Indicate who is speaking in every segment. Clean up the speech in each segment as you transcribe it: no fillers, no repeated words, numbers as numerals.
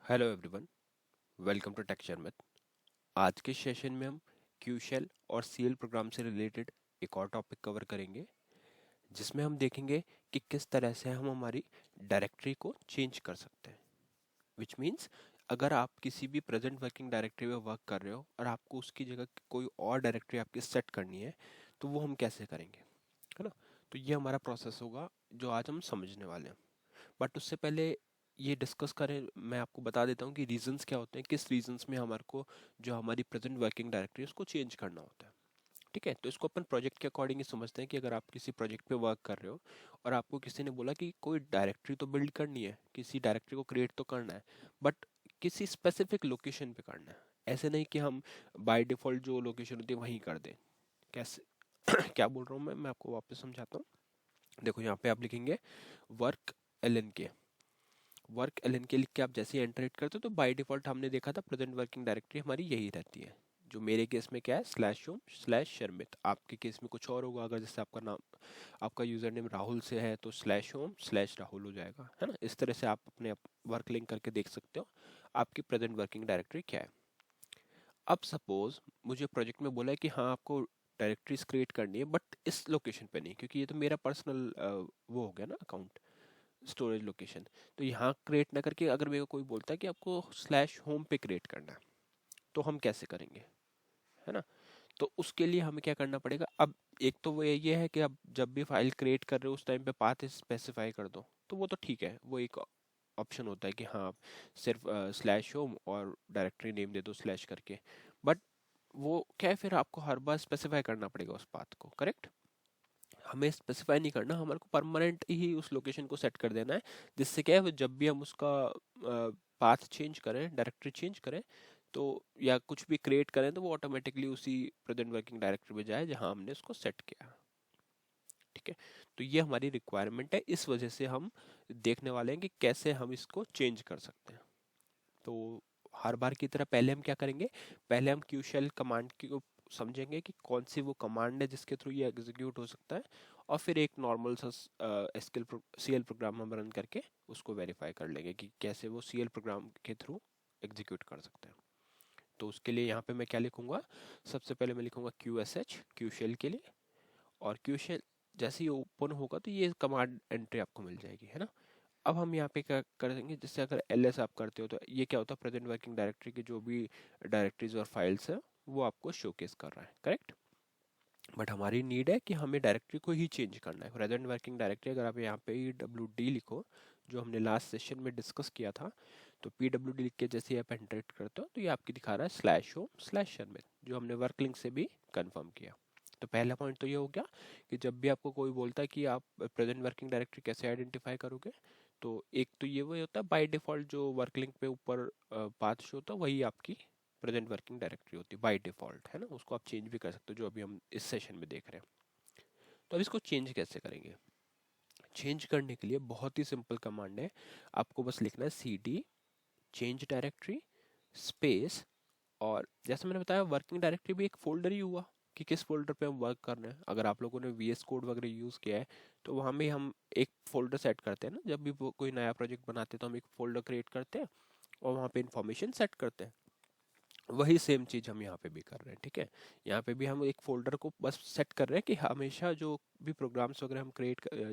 Speaker 1: Hello everyone, welcome to tech Sharmit. आज के session में हम क्यू शेल और सीएल प्रोग्राम से रिलेटेड एक और टॉपिक कवर करेंगे, जिसमें हम देखेंगे कि किस तरह से हम हमारी डायरेक्टरी को चेंज कर सकते हैं। विच मीन्स, अगर आप किसी भी प्रेजेंट वर्किंग डायरेक्टरी में वर्क कर रहे हो और आपको उसकी जगह कोई और डायरेक्टरी आपकी सेट करनी है, तो वो हम कैसे करेंगे, है ना। तो ये हमारा प्रोसेस होगा जो आज हम समझने वाले हैं। बट उससे पहले ये डिस्कस करें, मैं आपको बता देता हूँ कि रीजंस क्या होते हैं, किस रीजंस में हमारे को जो हमारी प्रेजेंट वर्किंग डायरेक्टरी है उसको चेंज करना होता है। ठीक है, तो इसको अपन प्रोजेक्ट के अकॉर्डिंग ही समझते हैं कि अगर आप किसी प्रोजेक्ट पे वर्क कर रहे हो और आपको किसी ने बोला कि कोई डायरेक्टरी तो बिल्ड करनी है, किसी डायरेक्टरी को क्रिएट तो करना है, बट किसी स्पेसिफिक लोकेशन पे करना है। ऐसे नहीं कि हम बाय डिफॉल्ट जो लोकेशन होती है वहीं कर दें। कैसे क्या बोल रहा हूँ मैं आपको वापस समझाता हूँ। देखो, यहाँ पे आप लिखेंगे वर्क LNK। वर्क LNK लिख के आप जैसे ही एंटर हिट करते हो तो बाय डिफॉल्ट हमने देखा था प्रेजेंट वर्किंग डायरेक्टरी हमारी यही रहती है। जो मेरे केस में क्या है, स्लैश होम स्लैश शर्मित। आपके केस में कुछ और होगा, अगर जैसे आपका नाम, आपका यूजर नेम राहुल से है तो स्लैश होम स्लैश राहुल हो जाएगा, है ना। इस तरह से आप अपने वर्क लिंक करके देख सकते हो आपकी प्रेजेंट वर्किंग डायरेक्टरी क्या है। अब सपोज मुझे प्रोजेक्ट में बोला है कि हाँ आपको डायरेक्टरीज क्रिएट करनी है, बट इस लोकेशन पे नहीं, क्योंकि ये तो मेरा पर्सनल वो हो गया ना अकाउंट, स्टोरेज लोकेशन। तो यहाँ क्रिएट ना करके अगर मेरे को कोई बोलता है कि आपको स्लैश होम पे क्रिएट करना है, तो हम कैसे करेंगे, है ना। तो उसके लिए हमें क्या करना पड़ेगा। अब एक तो वो ये है कि अब जब भी फाइल क्रिएट कर रहे हो उस टाइम पे पाथ स्पेसिफाई कर दो, तो वो तो ठीक है, वो एक ऑप्शन होता है कि हाँ आप सिर्फ स्लैश होम और डायरेक्टरी नेम दे दो स्लैश करके। बट वो क्या है, फिर आपको हर बार स्पेसिफाई करना पड़ेगा उस पाथ को, करेक्ट। हमें स्पेसिफाई नहीं करना, हमारे को परमानेंट ही उस लोकेशन को सेट कर देना है, जिससे क्या है वो जब भी हम उसका पाथ चेंज करें, डायरेक्टरी चेंज करें, तो या कुछ भी क्रिएट करें तो वो ऑटोमेटिकली उसी प्रेजेंट वर्किंग डायरेक्टरी में जाए जहां हमने उसको सेट किया। ठीक है, तो ये हमारी रिक्वायरमेंट है, इस वजह से हम देखने वाले हैं कि कैसे हम इसको चेंज कर सकते हैं। तो हर बार की तरह पहले हम क्या करेंगे, पहले हम क्यू शेल कमांड की समझेंगे कि कौन सी वो कमांड है जिसके थ्रू ये एग्जीक्यूट हो सकता है, और फिर एक नॉर्मल सा एसक्यूएल सीएल प्रोग्राम हम रन करके उसको वेरीफाई कर लेंगे कि कैसे वो सीएल प्रोग्राम के थ्रू एग्जीक्यूट कर सकते हैं। तो उसके लिए यहाँ पे मैं क्या लिखूंगा, सबसे पहले मैं लिखूंगा QSH क्यू शेल के लिए। और क्यू शेल जैसे ही ओपन होगा तो ये कमांड एंट्री आपको मिल जाएगी, है ना। अब हम यहाँ पे क्या करेंगे, जैसे अगर LS आप करते हो तो ये क्या होता है, प्रेजेंट वर्किंग डायरेक्टरी की जो भी डायरेक्टरीज और फाइल्स है वो आपको शोकेस कर रहा है, करेक्ट। बट हमारी नीड है कि हमें डायरेक्टरी को ही चेंज करना है। प्रेजेंट वर्किंग डायरेक्टरी अगर आप यहाँ पे PWD लिखो, जो हमने लास्ट सेशन में डिस्कस किया था, तो PWD लिख के जैसे आप एंटर करते हो तो ये आपकी दिखा रहा है स्लैश होम स्लैश शर्मित, जो हमने वर्क लिंक से भी कंफर्म किया। तो पहला पॉइंट तो ये हो गया कि जब भी आपको कोई बोलता है कि आप प्रेजेंट वर्किंग डायरेक्टरी कैसे आइडेंटिफाई करोगे, तो एक तो ये वही होता है बाय डिफॉल्ट जो वर्क लिंक पे ऊपर पाथ शो होता है वही आपकी प्रेजेंट वर्किंग डायरेक्टरी होती है बाय डिफॉल्ट, है ना। उसको आप चेंज भी कर सकते हो, जो अभी हम इस सेशन में देख रहे हैं। तो अब इसको चेंज कैसे करेंगे। चेंज करने के लिए बहुत ही सिंपल कमांड है, आपको बस लिखना है CD चेंज डायरेक्टरी स्पेस, और जैसे मैंने बताया वर्किंग डायरेक्टरी भी एक फोल्डर ही हुआ कि किस फोल्डर पे हम वर्क कर रहे हैं। अगर आप लोगों ने VS कोड वगैरह यूज़ किया है तो वहाँ में हम एक फोल्डर सेट करते हैं ना, जब भी वो कोई नया प्रोजेक्ट बनाते हैं तो हम एक फोल्डर क्रिएट करते हैं और वहाँ पे इंफॉर्मेशन सेट करते हैं। वही सेम चीज़ हम यहाँ पे भी कर रहे हैं, ठीक है। यहाँ पे भी हम एक फोल्डर को बस सेट कर रहे हैं कि हमेशा जो भी प्रोग्राम्स वगैरह हम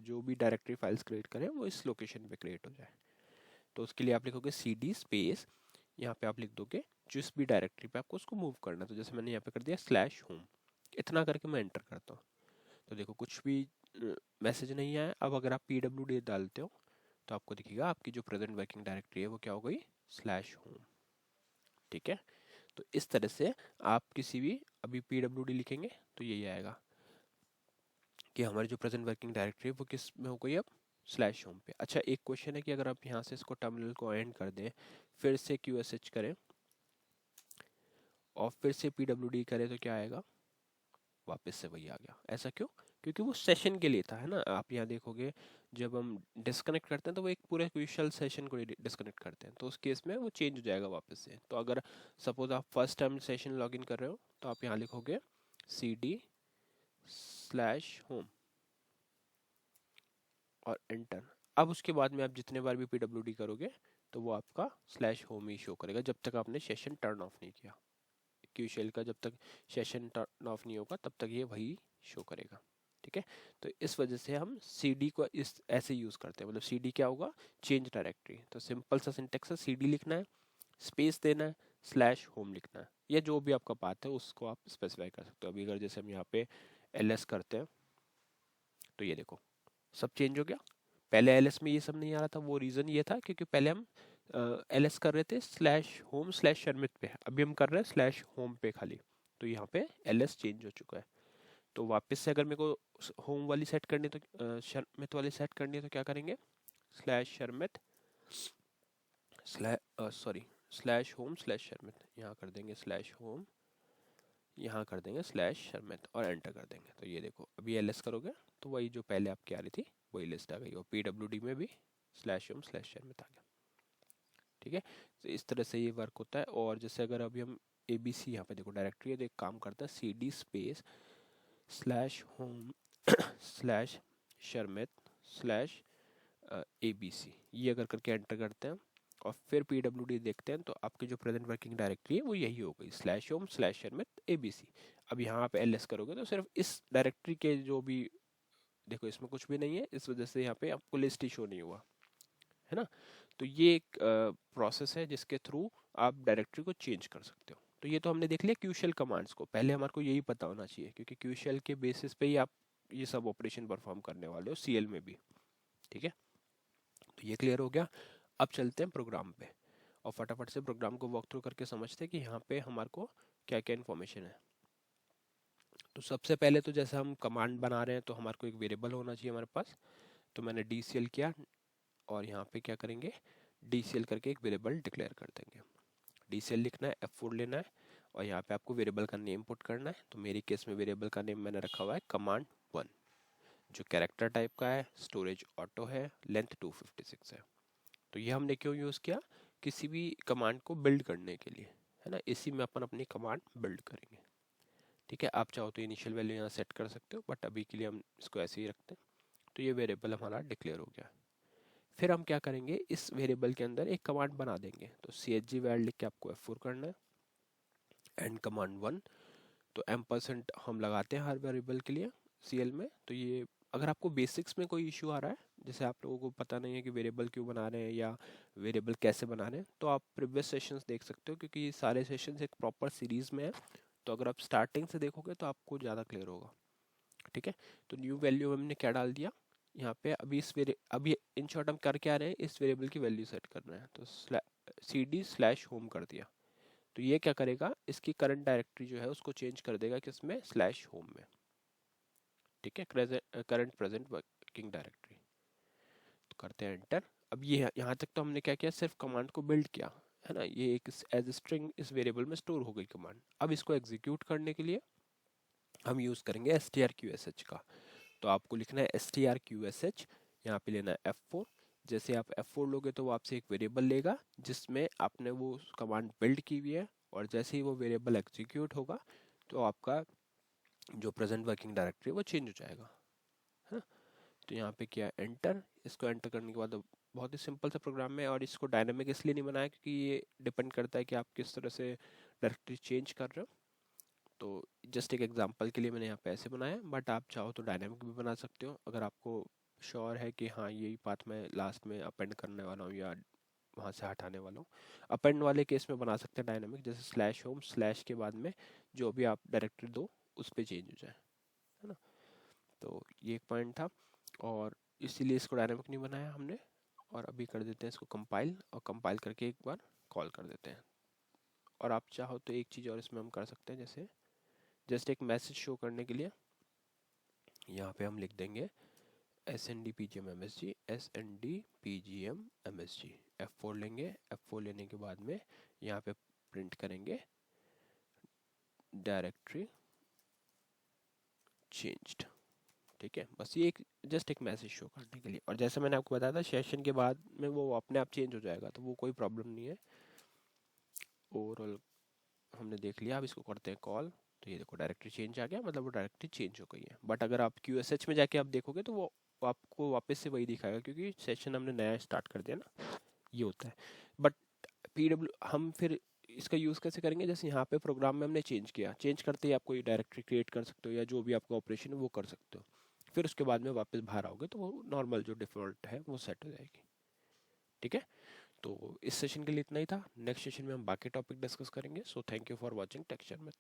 Speaker 1: जो भी डायरेक्टरी फाइल्स क्रिएट करें वो इस लोकेशन पे क्रिएट हो जाए। तो उसके लिए आप लिखोगे CD स्पेस, यहाँ पे आप लिख दोगे जिस भी डायरेक्टरी पे आपको उसको मूव करना है। तो जैसे मैंने यहाँ पे कर दिया स्लैश होम, इतना करके मैं एंटर करता हूँ। तो देखो कुछ भी मैसेज नहीं आया। अब अगर आप PWD डालते हो तो आपको दिखेगा आपकी जो प्रेजेंट वर्किंग डायरेक्टरी है वो क्या हो गई, स्लैश होम। ठीक है, तो इस तरह से आप किसी भी अभी PWD लिखेंगे तो यही आएगा कि हमारी जो प्रेजेंट वर्किंग डायरेक्टरी है वो किस में हो गई अब, स्लैश होम पे। अच्छा, एक क्वेश्चन है कि अगर आप यहाँ से इसको टर्मिनल को एंड कर दें, फिर से QSH करें और फिर से PWD करें, तो क्या आएगा, वापस से वही आ गया। ऐसा क्यों, क्योंकि वो सेशन के लिए था, है ना। आप यहाँ देखोगे जब हम डिस्कनेक्ट करते हैं तो वो एक पूरे क्रूशियल सेशन को डिस्कनेक्ट करते हैं, तो उस केस में वो चेंज हो जाएगा वापस से। तो अगर सपोज आप फर्स्ट टाइम सेशन लॉगिन कर रहे हो तो आप यहाँ लिखोगे CD स्लैश होम और एंटर। अब उसके बाद में आप जितने बार भी PWD करोगे तो वो आपका स्लैश होम ही शो करेगा जब तक आपने सेशन टर्न ऑफ नहीं किया। क्यू शेल का जब तक सेशन टर्न ऑफ नहीं होगा तब तक ये वही शो करेगा। ठीक है, तो इस वजह से हम cd को इस ऐसे यूज करते हैं। मतलब cd क्या होगा, चेंज डायरेक्टरी। तो सिंपल सा सिंटेक्स है, cd लिखना है, स्पेस देना है, स्लैश होम लिखना है, या जो भी आपका पाथ है उसको आप स्पेसिफाई कर सकते हो। अभी अगर जैसे हम यहाँ पे ls करते हैं तो ये देखो सब चेंज हो गया। पहले ls में ये सब नहीं आ रहा था, वो रीज़न ये था क्योंकि पहले हम ls कर रहे थे स्लैश होम स्लैश शर्मित पे, अभी हम कर रहे हैं स्लैश होम पे खाली। तो यहाँ पे ls चेंज हो चुका है। तो वापस से अगर मेरे को होम वाली सेट करनी है तो शर्मित वाली सेट करनी है तो क्या करेंगे, slash Sharmit sorry slash home slash Sharmit, यहाँ कर देंगे स्लैश होम, यहाँ कर देंगे स्लैश शर्मित और एंटर कर देंगे। तो ये देखो अभी ls करोगे तो वही जो पहले आपकी आ रही थी वही लिस्ट आ गई, और pwd में भी स्लैश होम स्लैश शर्मित आ गया। ठीक है, तो इस तरह से ये वर्क होता है। और जैसे अगर अभी हम abc यहाँ पे देखो डायरेक्टरी है, तो एक काम करता है cd space slash home slash Sharmit slash abc, ये अगर करके एंटर करते हैं और फिर pwd देखते हैं तो आपकी जो प्रेजेंट वर्किंग डायरेक्टरी है वो यही हो गई, slash home slash Sharmit abc। अब यहाँ आप ls करोगे तो सिर्फ इस डायरेक्टरी के जो भी, देखो इसमें कुछ भी नहीं है, इस वजह से यहाँ पे आपको लिस्ट ही शो नहीं हुआ है ना। तो ये एक प्रोसेस है जिसके थ्रू आप डायरेक्टरी को चेंज कर सकते हो। तो ये तो हमने देख लिया क्यूशेल कमांड्स को, पहले हमारे को यही पता होना चाहिए क्योंकि क्यूशेल के बेसिस पे ही आप ये सब ऑपरेशन परफॉर्म करने वाले हो सीएल में भी। ठीक है, तो ये क्लियर हो गया। अब चलते हैं प्रोग्राम पे और फटाफट से प्रोग्राम को वॉक थ्रू करके समझते हैं कि यहाँ पे हमारे को क्या क्या इन्फॉर्मेशन है। तो सबसे पहले तो जैसे हम कमांड बना रहे हैं तो हमारे को एक वेरिएबल होना चाहिए हमारे पास। तो मैंने डीसीएल किया और यहाँ पे क्या करेंगे, डीसीएल करके एक वेरिएबल डिक्लेयर कर देंगे। डीसीएल लिखना है, F4 लेना है और यहाँ पे आपको वेरिएबल का नेम पुट करना है। तो मेरी केस में वेरिएबल का नेम मैंने रखा हुआ है command1, जो कैरेक्टर टाइप का है, स्टोरेज ऑटो है, लेंथ 256 है। तो ये हमने क्यों यूज़ किया, किसी भी कमांड को बिल्ड करने के लिए, है ना, इसी में अपन अपनी कमांड बिल्ड करेंगे। ठीक है, आप चाहो तो इनिशियल वैल्यू यहाँ सेट कर सकते हो बट अभी के लिए हम इसको ऐसे ही रखते हैं। तो ये वेरिएबल हमारा डिक्लेयर हो गया। फिर हम क्या करेंगे, इस वेरिएबल के अंदर एक कमांड बना देंगे। तो chg वैल लिख के आपको F4 करना है एंड command1। तो एम्परसेंट हम लगाते हैं हर वेरिएबल के लिए सीएल में। तो ये अगर आपको बेसिक्स में कोई इशू आ रहा है, जैसे आप लोगों को पता नहीं है कि वेरिएबल क्यों बना रहे हैं या वेरिएबल कैसे बना रहे हैं, तो आप प्रीवियस सेशंस देख सकते हो क्योंकि ये सारे सेशंस एक प्रॉपर सीरीज में है। तो अगर आप स्टार्टिंग से देखोगे तो आपको ज़्यादा क्लियर होगा। ठीक है, तो न्यू वैल्यू हमने क्या डाल दिया यहाँ पे, अभी इन शॉर्ट हम कर क्या रहे हैं, इस वेरिएबल की वैल्यू सेट कर रहे हैं। तो cd स्लैश होम कर दिया। तो ये क्या करेगा, इसकी करंट डायरेक्टरी जो है उसको चेंज कर देगा किसमें, स्लैश होम में। ठीक है, करंट प्रेजेंट वर्किंग डायरेक्टरी। तो करते हैं एंटर। अब ये यहाँ तक तो हमने क्या किया, सिर्फ कमांड को बिल्ड किया है ना, ये एक एज स्ट्रिंग इस वेरिएबल में स्टोर हो गई कमांड। अब इसको एग्जीक्यूट करने के लिए हम यूज़ करेंगे strqsh का। तो आपको लिखना है strqsh, यहाँ पे लेना है F4। जैसे आप F4 लोगे तो वो आपसे एक वेरिएबल लेगा जिसमें आपने वो कमांड बिल्ड की हुई है, और जैसे ही वो वेरिएबल एग्जीक्यूट होगा तो आपका जो प्रेजेंट वर्किंग डायरेक्टरी है वो चेंज हो जाएगा, है ना। तो यहाँ पे किया एंटर। इसको एंटर करने के बाद बहुत ही सिंपल सा प्रोग्राम है, और इसको डायनेमिक इसलिए नहीं बनाया क्योंकि ये डिपेंड करता है कि आप किस तरह से डायरेक्टरी चेंज कर रहे हो। तो जस्ट एक एग्जांपल के लिए मैंने यहाँ पे ऐसे बनाया, बट आप चाहो तो डायनामिक भी बना सकते हो अगर आपको श्योर है कि हाँ यही पाथ मैं लास्ट में अपेंड करने वाला हूँ या वहाँ से हटाने वाला हूँ। अपेंड वाले केस में बना सकते हैं डायनामिक, जैसे स्लैश होम स्लैश के बाद में जो भी आप डायरेक्टरी दो उस पर चेंज हो जाए, है ना। तो ये एक पॉइंट था और इसीलिए इसको डायनामिक नहीं बनाया हमने। और अभी कर देते हैं इसको कंपाइल, और कंपाइल करके एक बार कॉल कर देते हैं। और आप चाहो तो एक चीज़ और इसमें हम कर सकते हैं, जैसे जस्ट एक मैसेज शो करने के लिए यहाँ पे हम लिख देंगे sndpgm_msg sndpgm_msg। F4 लेंगे, F4 लेने के बाद में यहाँ पे प्रिंट करेंगे डायरेक्टरी चेंज्ड। ठीक है, बस ये एक जस्ट एक मैसेज शो करने के लिए। और जैसे मैंने आपको बताया था सेशन के बाद में वो अपने आप चेंज हो जाएगा, तो वो कोई प्रॉब्लम नहीं है। ओवरऑल हमने देख लिया। अब इसको करते हैं कॉल। तो ये देखो डायरेक्टरी चेंज आ गया, मतलब वो डायरेक्टरी चेंज हो गई है। बट अगर आप QSH में जाके आप देखोगे तो वो आपको वापस से वही दिखाएगा क्योंकि सेशन हमने नया स्टार्ट कर दिया ना, ये होता है। बट PW हम फिर इसका यूज़ कैसे करेंगे, जैसे यहाँ पे प्रोग्राम में हमने चेंज किया, चेंज करते ही आप कोई डायरेक्टरी क्रिएट कर सकते हो या जो भी आपका ऑपरेशन है वो कर सकते हो। फिर उसके बाद में वापस बाहर आओगे तो वो नॉर्मल जो डिफ़ॉल्ट है वो सेट हो जाएगी। ठीक है, तो इस सेशन के लिए इतना ही था। नेक्स्ट सेशन में हम बाकी टॉपिक डिस्कस करेंगे। So thank you for watching texture में।